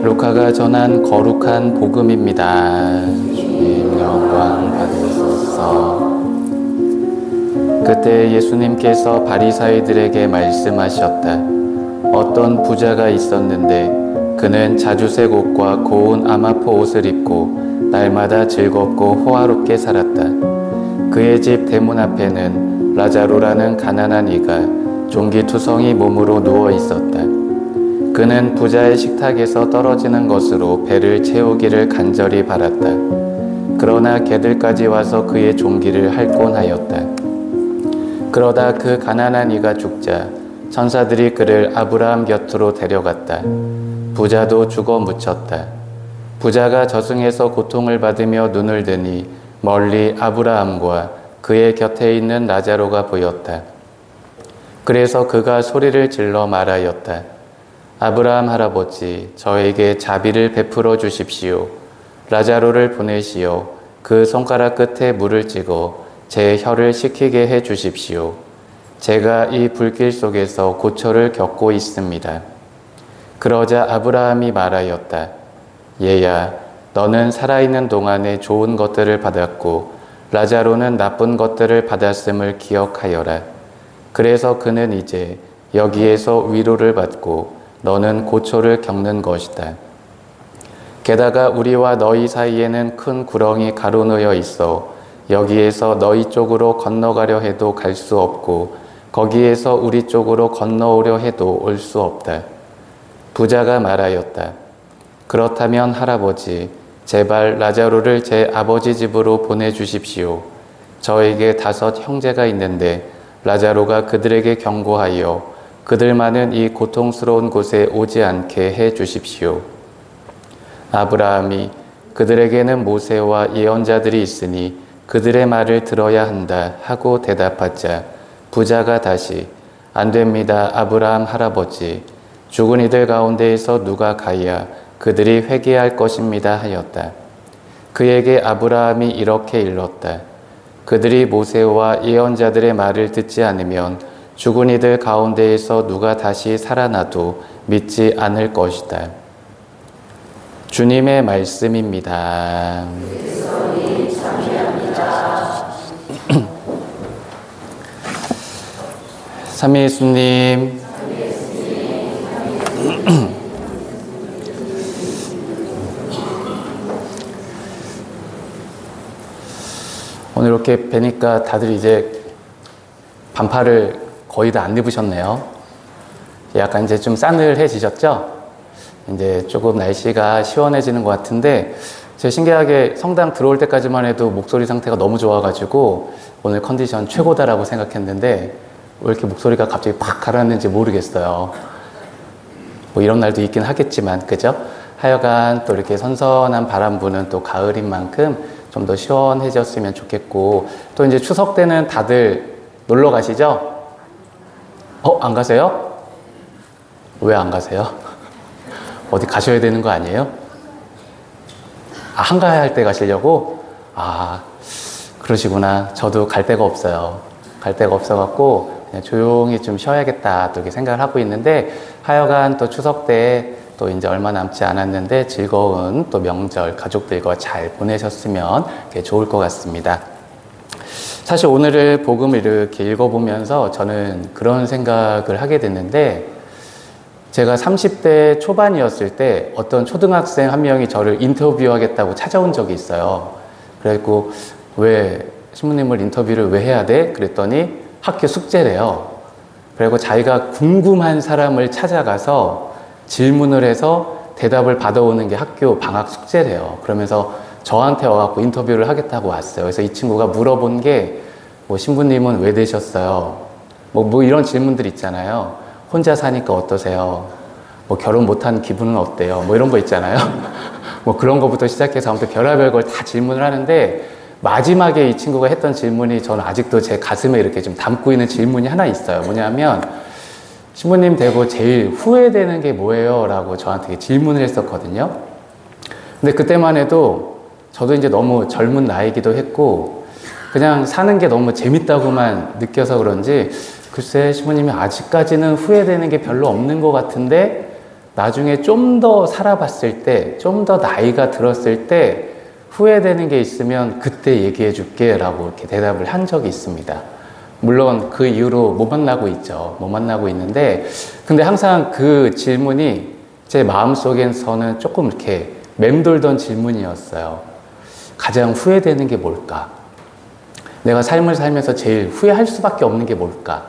루카가 전한 거룩한 복음입니다. 주님 영광 받으소서. 그때 예수님께서 바리사이들에게 말씀하셨다. 어떤 부자가 있었는데 그는 자주색 옷과 고운 아마포 옷을 입고 날마다 즐겁고 호화롭게 살았다. 그의 집 대문 앞에는 라자로라는 가난한 이가 종기투성이 몸으로 누워 있었다. 그는 부자의 식탁에서 떨어지는 것으로 배를 채우기를 간절히 바랐다. 그러나 개들까지 와서 그의 종기를 핥곤 하였다. 그러다 그 가난한 이가 죽자 천사들이 그를 아브라함 곁으로 데려갔다. 부자도 죽어 묻혔다. 부자가 저승에서 고통을 받으며 눈을 드니 멀리 아브라함과 그의 곁에 있는 라자로가 보였다. 그래서 그가 소리를 질러 말하였다. 아브라함 할아버지, 저에게 자비를 베풀어 주십시오. 라자로를 보내시어 그 손가락 끝에 물을 찍어 제 혀를 식히게 해 주십시오. 제가 이 불길 속에서 고초를 겪고 있습니다. 그러자 아브라함이 말하였다. 얘야, 너는 살아있는 동안에 좋은 것들을 받았고 라자로는 나쁜 것들을 받았음을 기억하여라. 그래서 그는 이제 여기에서 위로를 받고 너는 고초를 겪는 것이다. 게다가 우리와 너희 사이에는 큰 구렁이 가로놓여 있어 여기에서 너희 쪽으로 건너가려 해도 갈 수 없고 거기에서 우리 쪽으로 건너오려 해도 올 수 없다. 부자가 말하였다. 그렇다면 할아버지, 제발 라자로를 제 아버지 집으로 보내주십시오. 저에게 5 형제가 있는데 라자로가 그들에게 경고하여 그들만은 이 고통스러운 곳에 오지 않게 해 주십시오. 아브라함이 그들에게는 모세와 예언자들이 있으니 그들의 말을 들어야 한다 하고 대답하자 부자가 다시 안 됩니다 아브라함 할아버지, 죽은 이들 가운데에서 누가 가야 그들이 회개할 것입니다 하였다. 그에게 아브라함이 이렇게 일렀다. 그들이 모세와 예언자들의 말을 듣지 않으면 죽은 이들 가운데에서 누가 다시 살아나도 믿지 않을 것이다. 주님의 말씀입니다. 삼위 예수님, 오늘 이렇게 뵈니까 다들 이제 반팔을 거의 다 안 입으셨네요. 약간 이제 좀 싸늘해지셨죠? 이제 조금 날씨가 시원해지는 것 같은데, 제가 신기하게 성당 들어올 때까지만 해도 목소리 상태가 너무 좋아가지고 오늘 컨디션 최고다라고 생각했는데 왜 이렇게 목소리가 갑자기 팍 가라앉는지 모르겠어요. 뭐 이런 날도 있긴 하겠지만, 그죠? 하여간 또 이렇게 선선한 바람 부는 또 가을인 만큼 좀 더 시원해졌으면 좋겠고, 또 이제 추석 때는 다들 놀러 가시죠? 안 가세요? 왜 안 가세요? 어디 가셔야 되는 거 아니에요? 한가해 할 때 가시려고? 그러시구나. 저도 갈 데가 없어요. 갈 데가 없어갖고 그냥 조용히 좀 쉬어야겠다 또 이렇게 생각을 하고 있는데, 하여간 또 추석 때 또 이제 얼마 남지 않았는데 즐거운 또 명절 가족들과 잘 보내셨으면 좋을 것 같습니다. 사실 오늘을 복음을 이렇게 읽어보면서 저는 그런 생각을 하게 됐는데, 제가 30대 초반이었을 때 어떤 초등학생 한 명이 저를 인터뷰하겠다고 찾아온 적이 있어요. 그래갖고 왜 신부님을 인터뷰를 왜 해야 돼? 그랬더니 학교 숙제래요. 그리고 자기가 궁금한 사람을 찾아가서 질문을 해서 대답을 받아오는 게 학교 방학 숙제래요. 그러면서 저한테 와갖고 인터뷰를 하겠다고 왔어요. 그래서 이 친구가 물어본 게 뭐 신부님은 왜 되셨어요? 뭐 이런 질문들 있잖아요. 혼자 사니까 어떠세요? 뭐 결혼 못한 기분은 어때요? 뭐 이런 거 있잖아요. 뭐 그런 거부터 시작해서 아무튼 별의별 걸 다 질문을 하는데, 마지막에 이 친구가 했던 질문이 저는 아직도 제 가슴에 이렇게 좀 담고 있는 질문이 하나 있어요. 뭐냐면, 신부님 되고 제일 후회되는 게 뭐예요? 라고 저한테 질문을 했었거든요. 근데 그때만 해도 저도 이제 너무 젊은 나이기도 했고 그냥 사는 게 너무 재밌다고만 느껴서 그런지, 글쎄 신부님이 아직까지는 후회되는 게 별로 없는 것 같은데 나중에 좀 더 살아봤을 때, 좀 더 나이가 들었을 때 후회되는 게 있으면 그때 얘기해 줄게 라고 이렇게 대답을 한 적이 있습니다. 물론 그 이후로 못 만나고 있죠. 못 만나고 있는데, 근데 항상 그 질문이 제 마음속에서는 조금 이렇게 맴돌던 질문이었어요. 가장 후회되는 게 뭘까? 내가 삶을 살면서 제일 후회할 수밖에 없는 게 뭘까?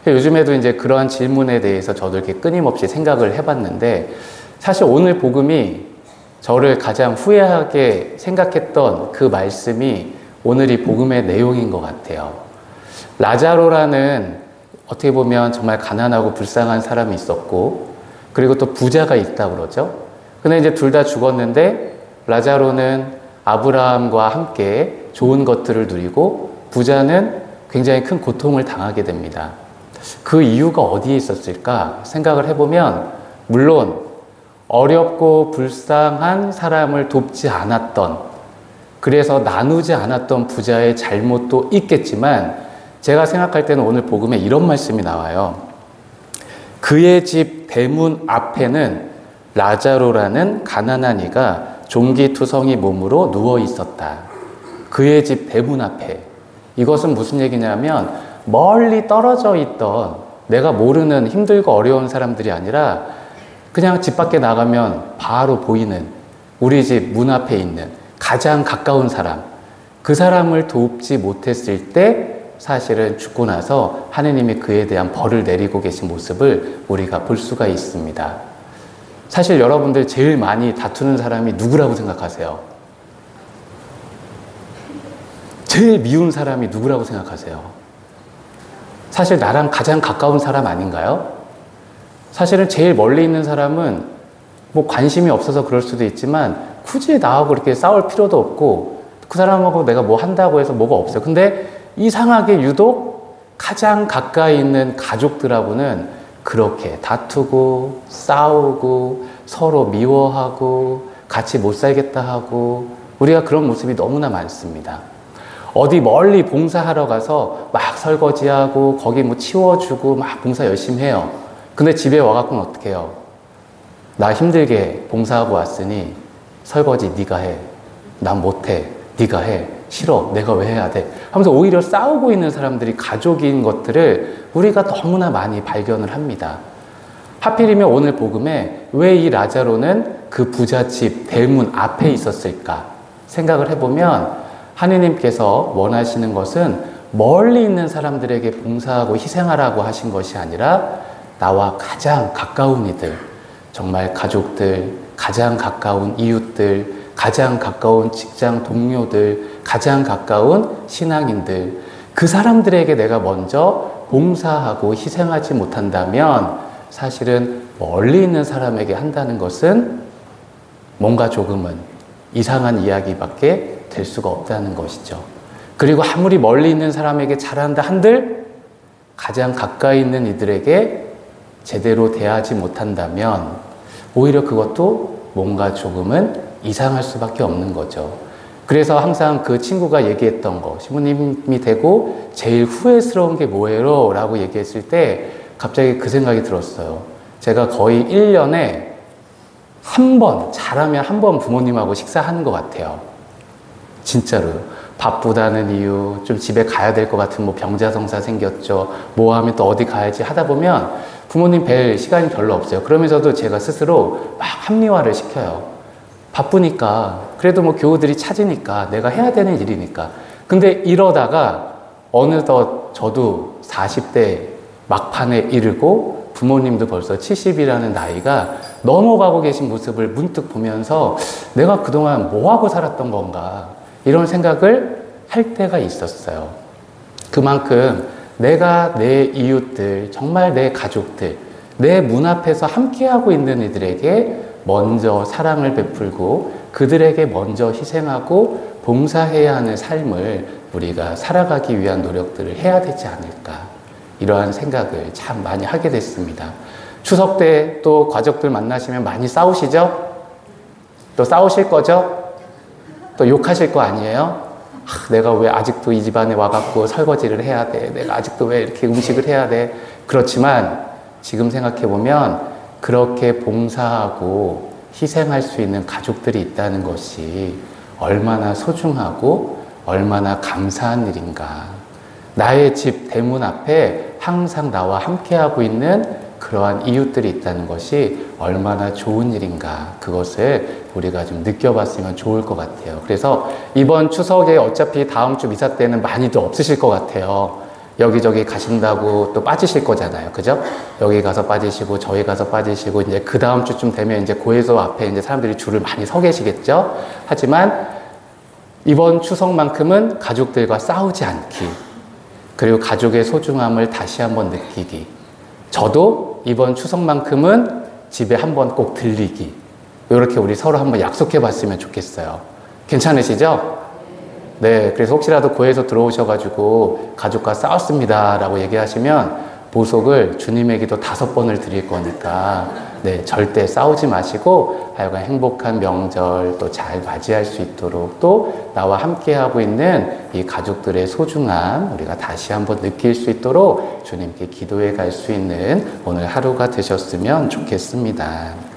요즘에도 이제 그러한 질문에 대해서 저도 이렇게 끊임없이 생각을 해봤는데, 사실 오늘 복음이 저를 가장 후회하게 생각했던 그 말씀이 오늘 이 복음의 내용인 것 같아요. 라자로라는 어떻게 보면 정말 가난하고 불쌍한 사람이 있었고, 그리고 또 부자가 있다고 그러죠. 근데 이제 둘 다 죽었는데, 라자로는 아브라함과 함께 좋은 것들을 누리고, 부자는 굉장히 큰 고통을 당하게 됩니다. 그 이유가 어디에 있었을까 생각을 해보면, 물론 어렵고 불쌍한 사람을 돕지 않았던, 그래서 나누지 않았던 부자의 잘못도 있겠지만, 제가 생각할 때는 오늘 복음에 이런 말씀이 나와요. 그의 집 대문 앞에는 라자로라는 가난한 이가 종기투성이 몸으로 누워 있었다. 그의 집 대문 앞에. 이것은 무슨 얘기냐면 멀리 떨어져 있던 내가 모르는 힘들고 어려운 사람들이 아니라 그냥 집 밖에 나가면 바로 보이는 우리 집 문 앞에 있는 가장 가까운 사람, 그 사람을 돕지 못했을 때 사실은 죽고 나서 하느님이 그에 대한 벌을 내리고 계신 모습을 우리가 볼 수가 있습니다. 사실 여러분들 제일 많이 다투는 사람이 누구라고 생각하세요? 제일 미운 사람이 누구라고 생각하세요? 사실 나랑 가장 가까운 사람 아닌가요? 사실은 제일 멀리 있는 사람은 뭐 관심이 없어서 그럴 수도 있지만 굳이 나하고 그렇게 싸울 필요도 없고 그 사람하고 내가 뭐 한다고 해서 뭐가 없어요. 근데 이상하게 유독 가장 가까이 있는 가족들하고는 그렇게 다투고 싸우고 서로 미워하고 같이 못 살겠다 하고 우리가 그런 모습이 너무나 많습니다. 어디 멀리 봉사하러 가서 막 설거지하고 거기 뭐 치워주고 막 봉사 열심히 해요. 근데 집에 와갖고는 어떻게 해요? 나 힘들게 봉사하고 왔으니 설거지 네가 해. 난 못해. 네가 해. 싫어. 내가 왜 해야 돼? 하면서 오히려 싸우고 있는 사람들이 가족인 것들을 우리가 너무나 많이 발견을 합니다. 하필이면 오늘 복음에 왜 이 라자로는 그 부잣집 대문 앞에 있었을까 생각을 해보면 하느님께서 원하시는 것은 멀리 있는 사람들에게 봉사하고 희생하라고 하신 것이 아니라 나와 가장 가까운 이들, 정말 가족들, 가장 가까운 이웃들, 가장 가까운 직장 동료들, 가장 가까운 신앙인들, 그 사람들에게 내가 먼저 봉사하고 희생하지 못한다면 사실은 멀리 있는 사람에게 한다는 것은 뭔가 조금은 이상한 이야기밖에 될 수가 없다는 것이죠. 그리고 아무리 멀리 있는 사람에게 잘한다 한들 가장 가까이 있는 이들에게 제대로 대하지 못한다면 오히려 그것도 뭔가 조금은 이상할 수밖에 없는 거죠. 그래서 항상 그 친구가 얘기했던 거, 시부님이 되고 제일 후회스러운 게 뭐예요? 라고 얘기했을 때 갑자기 그 생각이 들었어요. 제가 거의 1년에 한 번, 잘하면 한 번 부모님하고 식사하는 것 같아요. 진짜로. 바쁘다는 이유, 좀 집에 가야 될 것 같은 뭐 병자성사 생겼죠. 뭐 하면 또 어디 가야지 하다 보면 부모님 뵐 시간이 별로 없어요. 그러면서도 제가 스스로 막 합리화를 시켜요. 바쁘니까, 그래도 뭐 교우들이 찾으니까, 내가 해야 되는 일이니까. 근데 이러다가 어느덧 저도 40대 막판에 이르고 부모님도 벌써 70이라는 나이가 넘어가고 계신 모습을 문득 보면서 내가 그동안 뭐하고 살았던 건가 이런 생각을 할 때가 있었어요. 그만큼 내가 내 이웃들, 정말 내 가족들, 내 문 앞에서 함께하고 있는 이들에게 먼저 사랑을 베풀고 그들에게 먼저 희생하고 봉사해야 하는 삶을 우리가 살아가기 위한 노력들을 해야 되지 않을까, 이러한 생각을 참 많이 하게 됐습니다. 추석 때 또 가족들 만나시면 많이 싸우시죠? 또 싸우실 거죠? 또 욕하실 거 아니에요? 내가 왜 아직도 이 집안에 와갖고 설거지를 해야 돼? 내가 아직도 왜 이렇게 음식을 해야 돼? 그렇지만 지금 생각해보면 그렇게 봉사하고 희생할 수 있는 가족들이 있다는 것이 얼마나 소중하고 얼마나 감사한 일인가. 나의 집 대문 앞에 항상 나와 함께하고 있는 그러한 이웃들이 있다는 것이 얼마나 좋은 일인가. 그것을 우리가 좀 느껴봤으면 좋을 것 같아요. 그래서 이번 추석에 어차피 다음 주 미사 때는 많이도 없으실 것 같아요. 여기저기 가신다고 또 빠지실 거잖아요. 그죠? 여기 가서 빠지시고 저기 가서 빠지시고 이제 그 다음 주쯤 되면 이제 고해소 앞에 이제 사람들이 줄을 많이 서 계시겠죠? 하지만 이번 추석만큼은 가족들과 싸우지 않기, 그리고 가족의 소중함을 다시 한번 느끼기. 저도 이번 추석만큼은 집에 한번 꼭 들리기. 이렇게 우리 서로 한번 약속해 봤으면 좋겠어요. 괜찮으시죠? 네, 그래서 혹시라도 고해서 들어오셔가지고 가족과 싸웠습니다 라고 얘기하시면 보석을 주님에게도 5번을 드릴 거니까 네, 절대 싸우지 마시고 하여간 행복한 명절 또 잘 맞이할 수 있도록 또 나와 함께하고 있는 이 가족들의 소중함 우리가 다시 한번 느낄 수 있도록 주님께 기도해 갈 수 있는 오늘 하루가 되셨으면 좋겠습니다.